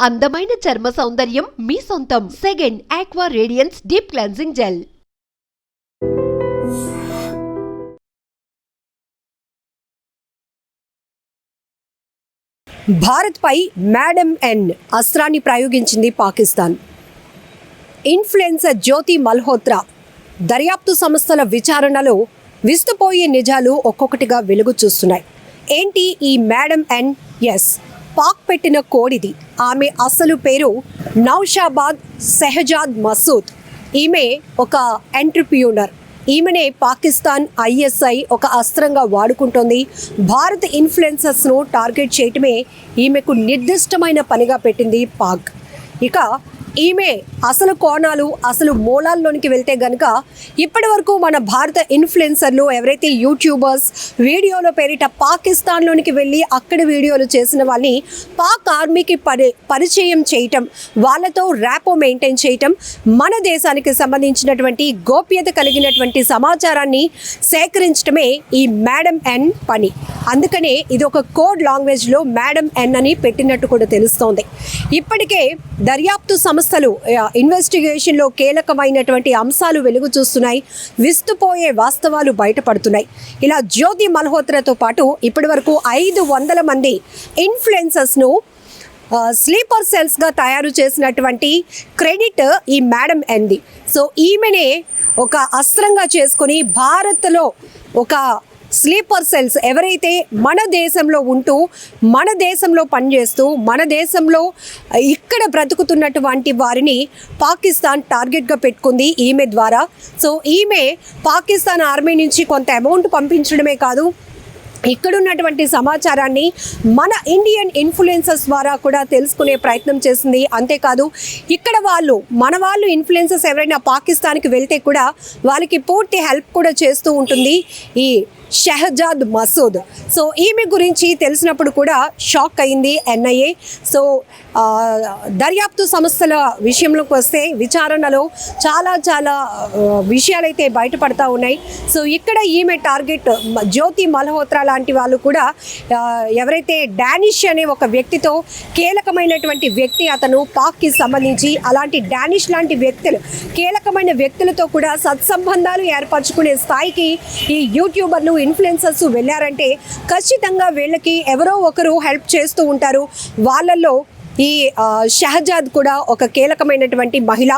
అందమైన చర్మ సౌందర్యం మీ సొంతం. Second aqua radiance deep cleansing gel. భారత్పై మేడం ఎన్ అస్త్రాన్ని ప్రయోగించింది పాకిస్తాన్. ఇన్ఫ్లుయెన్సర్ జ్యోతి మల్హోత్రా దర్యాప్తు సంస్థల విచారణలో విస్తుపోయే నిజాలు ఒక్కొక్కటిగా వెలుగు చూస్తున్నాయి. ఏంటి ఈ మేడం ఎన్? ఎస్, పాక్ పెట్టిన కోడిది. ఆమె అసలు పేరు నౌషాబాద్ షెహజాద్ మసూద్. ఈమె ఒక ఎంటర్‌ప్రెన్యూర్. ఈమెనే పాకిస్తాన్ ఐఎస్ఐ ఒక అస్త్రంగా వాడుకుంటోంది. భారత్ ఇన్ఫ్లుయెన్సర్స్ను టార్గెట్ చేయటమే ఈమెకు నిర్దిష్టమైన పనిగా పెట్టింది పాక్. ఇక ఈమె అసలు కోణాలు, అసలు మూలాల్లోనికి వెళ్తే గనుక ఇప్పటి వరకు మన భారత ఇన్ఫ్లుయెన్సర్లు ఎవరైతే యూట్యూబర్స్ వీడియోల పేరిట పాకిస్తాన్లోనికి వెళ్ళి అక్కడ వీడియోలు చేసిన వాళ్ళని పాక్ ఆర్మీకి పరిచయం చేయటం, వాళ్ళతో ర్యాపో మెయింటైన్ చేయటం, మన దేశానికి సంబంధించినటువంటి గోప్యత కలిగినటువంటి సమాచారాన్ని సేకరించడమే ఈ మేడం ఎన్ పని. అందుకనే ఇది ఒక కోడ్ లాంగ్వేజ్లో మేడం ఎన్ అని పెట్టినట్టు కూడా తెలుస్తోంది. ఇప్పటికే దర్యాప్తు సంస్థలు ఇన్వెస్టిగేషన్లో కీలకమైనటువంటి అంశాలు వెలుగు చూస్తున్నాయి. విస్తుపోయే వాస్తవాలు బయటపడుతున్నాయి. ఇలా జ్యోతి మల్హోత్రాతో పాటు ఇప్పటి వరకు 500 మంది ఇన్ఫ్లుయెన్సర్స్ను స్లీపర్ సెల్స్గా తయారు చేసినటువంటి క్రెడిట్ ఈ మేడం ఎన్ది. సో ఈమెనే ఒక అస్త్రంగా చేసుకొని భారత్లో ఒక స్లీపర్ సెల్స్ ఎవరైతే మన దేశంలో ఉంటూ, మన దేశంలో పనిచేస్తూ, మన దేశంలో ఇక్కడ బ్రతుకుతున్నటువంటి వారిని పాకిస్తాన్ టార్గెట్గా పెట్టుకుంది ఈమె ద్వారా. సో ఈమె పాకిస్తాన్ ఆర్మీ నుంచి కొంత అమౌంట్ పంపించడమే కాదు, ఇక్కడున్నటువంటి సమాచారాన్ని మన ఇండియన్ ఇన్ఫ్లుయెన్సర్స్ ద్వారా కూడా తెలుసుకునే ప్రయత్నం చేసింది. అంతేకాదు ఇక్కడ మన వాళ్ళు ఇన్ఫ్లుయెన్సర్స్ ఎవరైనా పాకిస్తాన్కి వెళ్తే కూడా వాళ్ళకి పూర్తి హెల్ప్ కూడా చేస్తూ ఉంటుంది ఈ షెహజాద్ మసూద్. సో ఈమె గురించి తెలిసినప్పుడు కూడా షాక్ అయింది ఎన్ఐఏ. సో దర్యాప్తు సంస్థల విషయంలోకి వస్తే విచారణలో చాలా విషయాలైతే బయటపడతా ఉన్నాయి. సో ఇక్కడ ఈమె టార్గెట్ జ్యోతి మల్హోత్రా లాంటి వాళ్ళు కూడా ఎవరైతే డానిష్ అనే ఒక వ్యక్తితో కీలకమైనటువంటి వ్యక్తి, అతను పాక్కి సంబంధించి అలాంటి డానిష్ లాంటి వ్యక్తులు కీలకమైన వ్యక్తులతో కూడా సత్సంబంధాలు ఏర్పరచుకునే స్థాయికి ఈ యూట్యూబర్లు ఇన్ఫ్లుయెన్సర్స్ వెళ్ళారంటే ఖచ్చితంగా వీళ్ళకి ఎవరో ఒకరు హెల్ప్ చేస్తూ ఉంటారు. వాళ్ళల్లో ఈ షెహజాద్ కూడా ఒక కీలకమైనటువంటి మహిళ.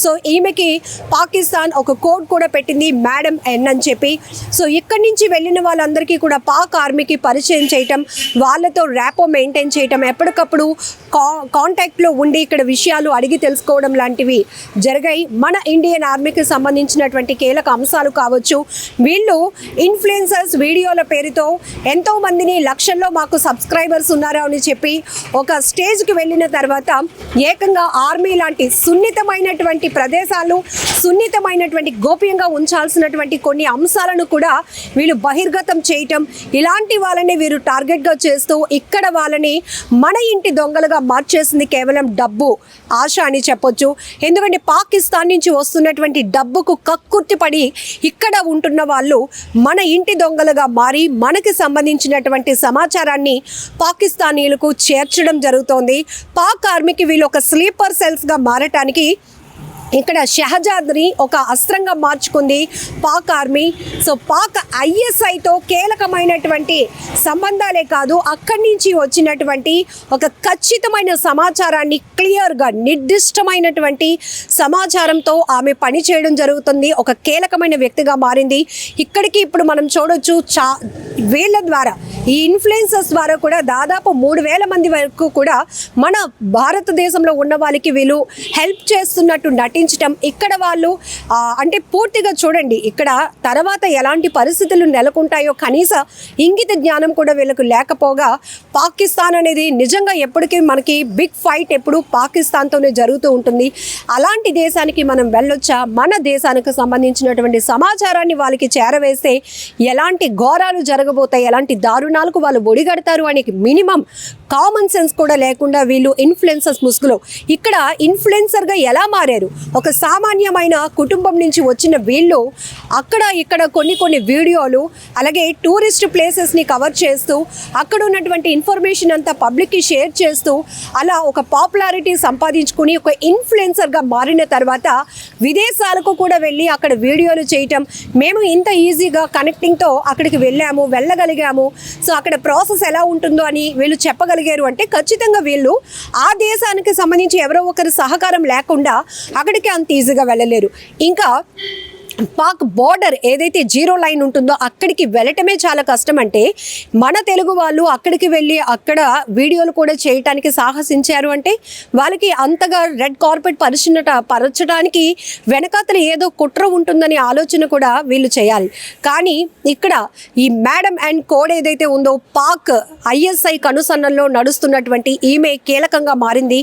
సో ఈమెకి పాకిస్తాన్ ఒక కోడ్ కూడా పెట్టింది మేడం ఎన్ అని చెప్పి. సో ఇక్కడి నుంచి వెళ్ళిన వాళ్ళందరికీ కూడా పాక్ ఆర్మీకి పరిచయం చేయటం, వాళ్ళతో ర్యాపో మెయింటైన్ చేయటం, ఎప్పటికప్పుడు కాంటాక్ట్లో ఉండి ఇక్కడ విషయాలు అడిగి తెలుసుకోవడం లాంటివి జరిగాయి. మన ఇండియన్ ఆర్మీకి సంబంధించినటువంటి కీలక అంశాలు కావచ్చు. వీళ్ళు ఇన్ఫ్లుయెన్సర్స్ వీడియోల పేరుతో ఎంతోమందిని లక్షల్లో మాకు సబ్స్క్రైబర్స్ ఉన్నారు అని చెప్పి ఒక స్టేజ్కి వెళ్ళిన తర్వాత ఏకంగా ఆర్మీ లాంటి సున్నితమైనటువంటి ప్రదేశాలు, సున్నితమైనటువంటి గోప్యంగా ఉంచాల్సినటువంటి కొన్ని అంశాలను కూడా వీళ్ళు బహిర్గతం చేయటం, ఇలాంటి వాళ్ళని వీరు టార్గెట్గా చేస్తూ ఇక్కడ వాళ్ళని మన ఇంటి దొంగలుగా మార్చేసింది కేవలం డబ్బు ఆశ అని చెప్పొచ్చు. ఎందుకంటే పాకిస్తాన్ నుంచి వస్తున్నటువంటి డబ్బుకు కక్కుర్తిపడి ఇక్కడ ఉంటున్న వాళ్ళు మన ఇంటి దొంగలుగా మారి మనకి సంబంధించినటువంటి సమాచారాన్ని పాకిస్తానీలకు చేర్చడం జరుగుతోంది. పాక్ ఆర్మీకి వీళ్ళు ఒక స్లీపర్ సెల్స్గా మారటానికి ఇక్కడ షెహజాద్ని ఒక అస్త్రంగా మార్చుకుంది పాక్ ఆర్మీ. సో పాక్ ఐఎస్ఐతో కీలకమైనటువంటి సంబంధాలే కాదు, అక్కడి నుంచి వచ్చినటువంటి ఒక ఖచ్చితమైన సమాచారాన్ని క్లియర్గా నిర్దిష్టమైనటువంటి సమాచారంతో ఆమె పని చేయడం జరుగుతుంది. ఒక కీలకమైన వ్యక్తిగా మారింది. ఇక్కడికి ఇప్పుడు మనం చూడొచ్చు వీళ్ళ ద్వారా, ఈ ఇన్ఫ్లుయెన్సర్స్ ద్వారా కూడా దాదాపు 3000 మంది వరకు కూడా మన భారతదేశంలో ఉన్న వాళ్ళకి వీళ్ళు హెల్ప్ చేస్తున్నట్టు నటించటం. ఇక్కడ వాళ్ళు అంటే పూర్తిగా చూడండి, ఇక్కడ తర్వాత ఎలాంటి పరిస్థితులు నెలకొంటాయో కనీస ఇంగిత జ్ఞానం కూడా వీళ్ళకు లేకపోగా పాకిస్తాన్ అనేది నిజంగా ఎప్పటికీ మనకి బిగ్ ఫైట్ ఎప్పుడు పాకిస్తాన్తోనే జరుగుతూ ఉంటుంది. అలాంటి దేశానికి మనం వెళ్ళొచ్చా? మన దేశానికి సంబంధించినటువంటి సమాచారాన్ని వాళ్ళకి చేరవేస్తే ఎలాంటి ఘోరాలు జరగబోతాయి, ఎలాంటి దారుణాలకు వాళ్ళు ఒడిగడతారు అనే మినిమం కామన్ సెన్స్ కూడా లేకుండా వీళ్ళు ఇన్ఫ్లుయెన్సర్స్ ముసుగులో ఇక్కడ ఇన్ఫ్లుయెన్సర్గా ఎలా మారారు, ఒక సామాన్యమైన కుటుంబం నుంచి వచ్చిన వీళ్ళు అక్కడ ఇక్కడ కొన్ని వీడియోలు అలాగే టూరిస్ట్ ప్లేసెస్ని కవర్ చేస్తూ అక్కడ ఉన్నటువంటి ఇన్ఫర్మేషన్ అంతా పబ్లిక్కి షేర్ చేస్తూ అలా ఒక పాపులారిటీ సంపాదించుకుని ఒక ఇన్ఫ్లుయెన్సర్గా మారిన తర్వాత విదేశాలకు కూడా వెళ్ళి అక్కడ వీడియోలు చేయటం, మేము ఇంత ఈజీగా కనెక్టింగ్తో అక్కడికి వెళ్ళగలిగాము, సో అక్కడ ప్రాసెస్ ఎలా ఉంటుందో అని వీళ్ళు చెప్పగలిగారు అంటే ఖచ్చితంగా వీళ్ళు ఆ దేశానికి సంబంధించి ఎవరో ఒకరి సహకారం లేకుండా అక్కడికి అంత ఈజీగా వెళ్ళలేరు. ఇంకా పాక్ బార్డర్ ఏదైతే జీరో లైన్ ఉంటుందో అక్కడికి వెళ్ళటమే చాలా కష్టం. అంటే మన తెలుగు వాళ్ళు అక్కడికి వెళ్ళి అక్కడ వీడియోలు కూడా చేయటానికి సాహసించారు అంటే వాళ్ళకి అంతగా రెడ్ కార్పెట్ పరచడానికి వెనకాతల ఏదో కుట్ర ఉంటుందని ఆలోచన కూడా వీళ్ళు చేయాలి. కానీ ఇక్కడ ఈ మేడం అండ్ కోడ్ ఏదైతే ఉందో పాక్ ISI కనుసన్నల్లో నడుస్తున్నటువంటి ఈమె కీలకంగా మారింది.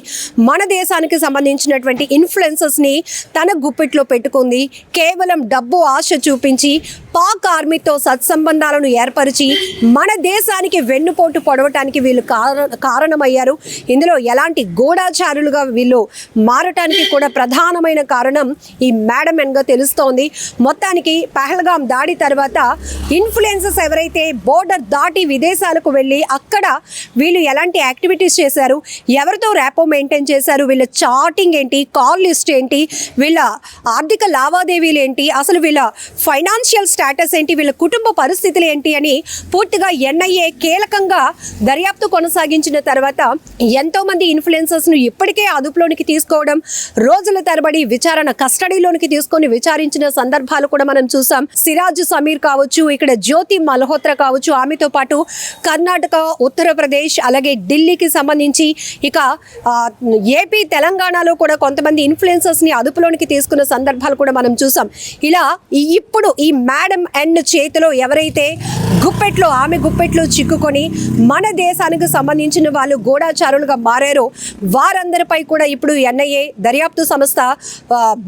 మన దేశానికి సంబంధించినటువంటి ఇన్ఫ్లుయెన్సర్స్ని తన గుప్పిట్లో పెట్టుకుంది. కేవలం డబ్బు ఆశ చూపించి పాక్ ఆర్మీతో సత్సంబంధాలను ఏర్పరిచి మన దేశానికి వెన్నుపోటు పొడవటానికి వీళ్ళు కారణమయ్యారు. ఇందులో ఎలాంటి గూఢాచారులుగా వీళ్ళు మారటానికి కూడా ప్రధానమైన కారణం ఈ మేడం ఎన్గా తెలుస్తోంది. మొత్తానికి పహల్గాం దాడి తర్వాత ఇన్ఫ్లుయెన్సర్స్ ఎవరైతే బోర్డర్ దాటి విదేశాలకు వెళ్ళి అక్కడ వీళ్ళు ఎలాంటి యాక్టివిటీస్ చేశారు, ఎవరితో ర్యాపో మెయింటైన్ చేశారు, వీళ్ళ చాటింగ్ ఏంటి, కాల్ లిస్ట్ ఏంటి, వీళ్ళ ఆర్థిక లావాదేవీలు ఏంటి, అసలు వీళ్ళ ఫైనాన్షియల్ స్టేటస్ ఏంటి, వీళ్ళ కుటుంబ పరిస్థితులు ఏంటి అని పూర్తిగా NIA కీలకంగా దర్యాప్తు కొనసాగించిన తర్వాత ఎంతోమంది ఇన్ఫ్లుయెన్సర్స్ను ఇప్పటికే అదుపులోనికి తీసుకోవడం, రోజుల తరబడి విచారణ కస్టడీలోనికి తీసుకొని విచారించిన సందర్భాలు కూడా మనం చూసాం. సిరాజ్ సమీర్ కావచ్చు, ఇక్కడ జ్యోతి మల్హోత్రా కావచ్చు, ఆమెతో పాటు కర్ణాటక, ఉత్తరప్రదేశ్ అలాగే ఢిల్లీకి సంబంధించి ఇక ఏపీ, తెలంగాణలో కూడా కొంతమంది ఇన్ఫ్లుయెన్సర్స్ని అదుపులోనికి తీసుకున్న సందర్భాలు కూడా మనం చూసాం. ఇలా ఇప్పుడు ఈ మేడం అండ్ చేతిలో ఎవరైతే ఆమె గుప్పెట్లో చిక్కుకొని మన దేశానికి సంబంధించిన వాళ్ళు గూఢాచారులుగా మారారో వారందరిపై కూడా ఇప్పుడు NIA దర్యాప్తు సంస్థ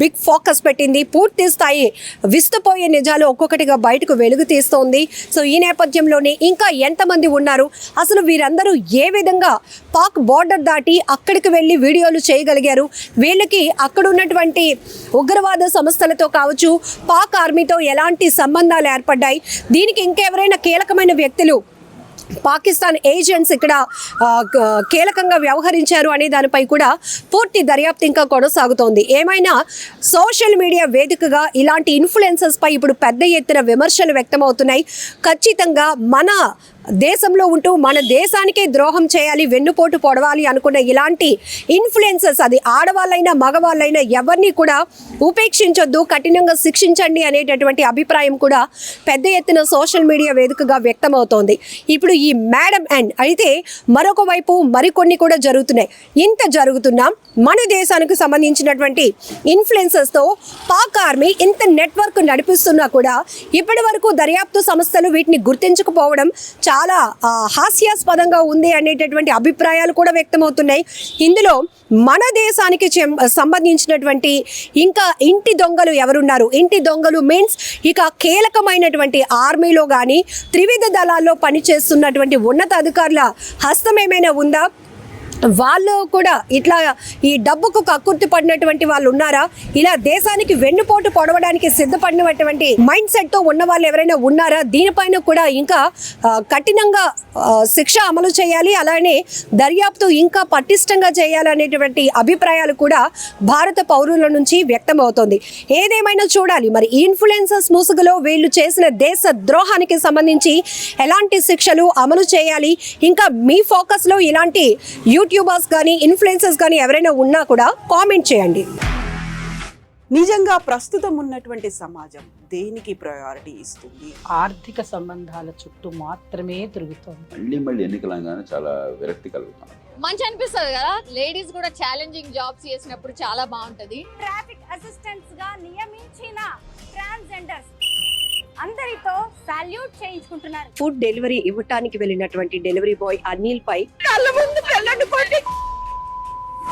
బిగ్ ఫోకస్ పెట్టింది. పూర్తి స్థాయి విస్తుపోయే నిజాలు ఒక్కొక్కటిగా బయటకు వెలుగు తీస్తోంది. సో ఈ నేపథ్యంలోనే ఇంకా ఎంతమంది ఉన్నారు, అసలు వీరందరూ ఏ విధంగా పాక్ బార్డర్ దాటి అక్కడికి వెళ్ళి వీడియోలు చేయగలిగారు, వీళ్ళకి అక్కడ ఉన్నటువంటి ఉగ్రవాద సంస్థలతో కావచ్చు, పాక్ ఆర్మీతో ఎలాంటి సంబంధాలు ఏర్పడ్డాయి, దీనికి ఇంకెవరైనా కీలకమైన వ్యక్తులు పాకిస్తాన్ ఏజెంట్స్ ఇక్కడ కీలకంగా వ్యవహరించారు అనే దానిపై కూడా పూర్తి దర్యాప్తు ఇంకా కొనసాగుతోంది. ఏమైనా సోషల్ మీడియా వేదికగా ఇలాంటి ఇన్ఫ్లుయెన్సర్స్ పై ఇప్పుడు పెద్ద ఎత్తున విమర్శలు వ్యక్తమవుతున్నాయి. ఖచ్చితంగా మన దేశంలో ఉంటూ మన దేశానికే ద్రోహం చేయాలి, వెన్నుపోటు పొడవాలి అనుకున్న ఇలాంటి ఇన్ఫ్లుయెన్సర్స్, అది ఆడవాళ్ళైనా మగవాళ్ళైనా ఎవరిని కూడా ఉపేక్షించొద్దు, కఠినంగా శిక్షించండి అనేటటువంటి అభిప్రాయం కూడా పెద్ద ఎత్తున సోషల్ మీడియా వేదికగా వ్యక్తమవుతోంది. ఇప్పుడు ఈ మేడం అండ్ అయితే మరొక వైపు మరికొన్ని కూడా జరుగుతున్నాయి. ఇంత జరుగుతున్నా మన దేశానికి సంబంధించినటువంటి ఇన్ఫ్లుయెన్సర్స్తో పాక్ ఆర్మీ ఇంత నెట్వర్క్ నడిపిస్తున్నా కూడా ఇప్పటి వరకు దర్యాప్తు సంస్థలు వీటిని గుర్తించకపోవడం చాలా హాస్యాస్పదంగా ఉంది అనేటటువంటి అభిప్రాయాలు కూడా వ్యక్తమవుతున్నాయి. ఇందులో మన దేశానికి సంబంధించినటువంటి ఇంకా ఇంటి దొంగలు ఎవరున్నారు, ఇంటి దొంగలు మీన్స్ ఇక కీలకమైనటువంటి ఆర్మీలో కానీ త్రివిధ దళాల్లో పనిచేస్తున్నటువంటి ఉన్నతాధికారుల హస్తం ఏమైనా ఉందా, వాళ్ళు కూడా ఇట్లా ఈ డబ్బుకు కక్కుర్తి పడినటువంటి వాళ్ళు ఉన్నారా, ఇలా దేశానికి వెన్నుపోటు పొడవడానికి సిద్ధపడినటువంటి మైండ్ సెట్తో ఉన్న వాళ్ళు ఎవరైనా ఉన్నారా, దీనిపైన కూడా ఇంకా కఠినంగా శిక్ష అమలు చేయాలి, అలానే దర్యాప్తు ఇంకా పటిష్టంగా చేయాలనేటువంటి అభిప్రాయాలు కూడా భారత పౌరుల నుంచి వ్యక్తమవుతోంది. ఏదేమైనా చూడాలి మరి ఇన్ఫ్లుయెన్సర్స్ ముసుగులో వీళ్ళు చేసిన దేశ ద్రోహానికి సంబంధించి ఎలాంటి శిక్షలు అమలు చేయాలి. ఇంకా మీ ఫోకస్లో ఇలాంటి యూట్యూబర్స్ కానీ ఇన్ఫ్లుయెన్సర్స్ కానీ ఎవరైనా ఉన్నా కూడా కామెంట్ చేయండి. నిజంగా ప్రస్తుతం ఉన్నటువంటి సమాజం దేనికి ప్రయారిటీ ఇస్తుంది? ఆర్థిక సంబంధాల చుట్టూ మాత్రమే తిరుగుతుంది. మళ్ళీ ఎన్నికలంగానే చాలా విరక్తి కలుగుతాం. మంచి అనిపిస్తుంది కదా, లేడీస్ కూడా ఛాలెంజింగ్ జాబ్స్ చేసినప్పుడు చాలా బాగుంటది. ట్రాఫిక్ అసిస్టెంట్స్ గా నియమించిన ట్రాన్స్జెండర్స్ అందరితో సాల్యూట్ చేయించుకుంటున్నారు. ఫుడ్ డెలివరీ ఇవ్వటానికి వెళ్ళినటువంటి డెలివరీ బాయ్ అనిల్ పై కళ్ళ ముందు పెళ్ళండి